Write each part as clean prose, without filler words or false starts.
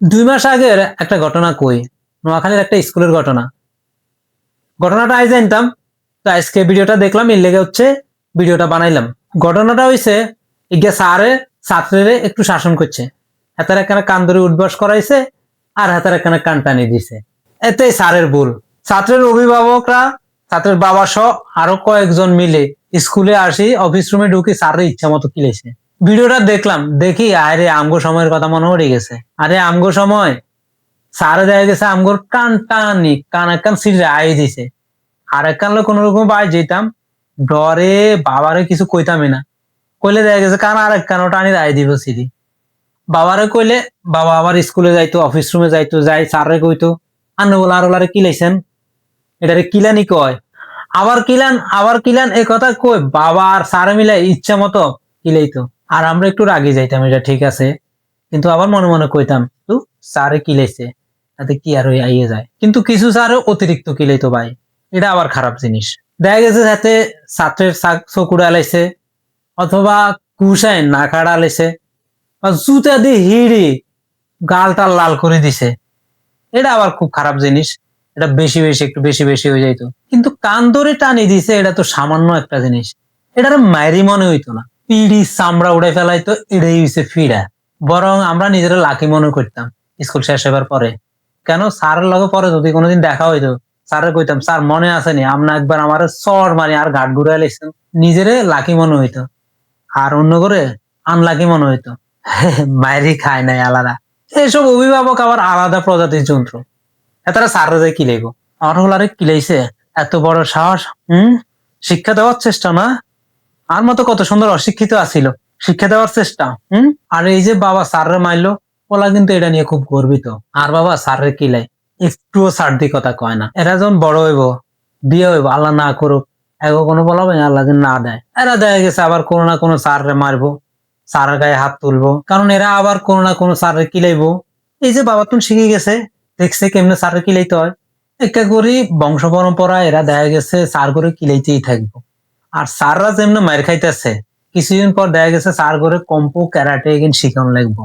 2 মাস আগের একটা ঘটনা কই, নোয়াখালীর একটা স্কুলের ঘটনা। ঘটনাটা আজ জানতাম, তো আজকে ভিডিওটা দেখলাম, এর লেগে হচ্ছে ভিডিওটা বানাইলাম। ঘটনাটা হইছে ইগে স্যারে ছাত্রেরে একটু শাসন করছে, হাতের একখানা কান ধরে উঠবাস করাইছে আর হাতের একখানা কান টানি দিছে। এতে স্যারের ভুল। ছাত্রের অভিভাবকরা, ছাত্রের বাবা সহ আরো কয়েকজন মিলে স্কুলে আসি অফিস রুমে ঢুকি স্যারের ইচ্ছা মতো কিলেছে। ভিডিওটা দেখলাম, দেখি আরে আমগো সময়ের কথা মনে পড়ে গেছে। আরে আমগো সময় স্যারে দেখা গেছে আমগোর কান টানি কান একখান সিটে আই দিছে, আর একখান লোক কোন রকম বাই যেতাম, ডরে বাবারে কিছু কইতামই না। কইলে দেখা গেছে কান আর একখান টানি আই দিব সিডি। বাবারে কইলে বাবা আবার স্কুলে যাইতো, অফিস রুমে যাইতো, যাই স্যারে কইতো আন্ন বলা আর ওলারে কিলাইছেন, এটারে কিলানি কয়। আবার কিলান এই কথা কই বাবা আর স্যারে মিলে ইচ্ছা মতো কিলাইতো। আর আমরা একটু রাগি যাইতাম, এটা ঠিক আছে, কিন্তু আবার মনে মনে কইতাম তো স্যারে কিলাইছে, তাতে কি আর আইয়ে যায়। কিন্তু কিছু স্যারে অতিরিক্ত কিলাইতো ভাই, এটা আবার খারাপ জিনিস। দেখা গেছে সাথে ছাত্রের চকুড়া আলাইছে, অথবা কুশায় না খাড়া আলাইছে, বা জুতা দিয়ে হিড়ি গালটা লাল করে দিছে। এটা আবার খুব খারাপ জিনিস। এটা একটু বেশি হয়ে যাইতো। কিন্তু কান ধরে টানি দিছে, এটা তো সামান্য একটা জিনিস, এটার মায়েরই মনে হইতো না, পিড়ি চামড়া উড়ে ফেলাইতো, এটাই হইছে ফিড়া। বরং আমরা নিজেরা লাকি মনে করতাম স্কুল শেষ হবার পরে। কেন স্যারের লগে পরে যদি কোনোদিন দেখা হইতো, স্যারের কইতাম স্যার মনে আসেনি আমরা একবার আমার চর মারি আর ঘাট ঘুরে লাইছেন। নিজেরে লাকি মনে হইতো, আর অন্য করে আনলাকি মনে হইতো। মায়েরই খায় নাই আলাদা। এসব অভিভাবক আবার আলাদা প্রজাতির যন্ত্র। তারা স্যাররা যায় কিলাইবো, আর হলারে কিলাইছে, এত বড় সাহস। শিক্ষা দেওয়ার চেষ্টা না, আর মতো কত সুন্দর অশিক্ষিত আছিল, শিক্ষা দেওয়ার চেষ্টা। আর এই যে বাবা স্যাররে মারলো, ওলা কিন্তু এটা নিয়ে খুব গর্বিত। আর বাবা স্যাররে কিলাই একটুও সার্দি কথা কয় না। এরা যখন বড় হইব, বিয়ে হইব, আল্লাহ না করুক, এগো কোনো বলাবে আল্লাহ যেন না দেয়, এরা দেখা গেছে আবার কোনো না কোনো স্যাররে মারবো, স্যারের গায়ে হাত তুলবো, কারণ এরা আবার কোনো না কোনো স্যাররে কিলাইবো। এই যে বাবা তুমি শিখে গেছে, দেখছে কেমনে স্যাররে কিলাইতে হয়, একটা করি বংশ পরম্পরা এরা দেখা গেছে স্যার করে কিলাইতেই থাকবো। আর স্যাররা যেমন মার খাইতেছে, কিছুদিন পর দেখা গেছে স্যার করে কম্পো ক্যারাটে এগিন শিখানো লাগবো।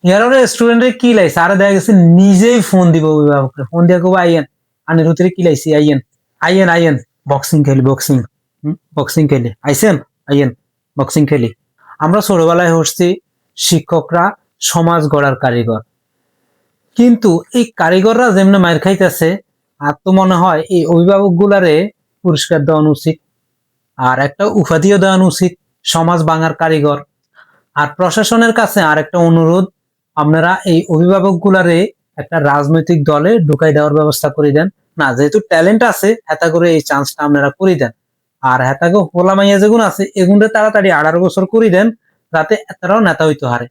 ইয়ারে স্টুডেন্টের কি লাই, স্যার দেখা গেছে নিজেই ফোন দিব অভিভাবককে, ফোন দিয়ে কব আইয়েন আনি রুতিরে কি লাইছি, আইয়েন আইয়েন আইয়েন বক্সিং খেলি, বক্সিং খেলি আইসেন, আইয়েন বক্সিং খেলি। আমরা ছোটবেলায় হচ্ছি শিক্ষকরা সমাজ গড়ার কারিগর, কিন্তু এই কারিগররা যেমন মার খাইতেছে, আর তো মনে হয় এই অভিভাবক গুলারে পুরস্কার দেওয়া উচিত, আর একটা উপাধিও দেওয়া উচিত, সমাজ ভাঙার কারিগর। আর প্রশাসনের কাছে আর একটা অনুরোধ, আপনারা এই অভিভাবক গুলারে একটা রাজনৈতিক দলে ঢুকাই দেওয়ার ব্যবস্থা করে দেন। না, যেহেতু ট্যালেন্ট আছে হেতা করে এই চান্সটা আপনারা করে দেন। আর হেতাকে হোলা মাইয়া যেগুন আছে এগুনটা তাড়াতাড়ি 18 বছর করে দেন, যাতে তারাও নেতা হইতে হারে।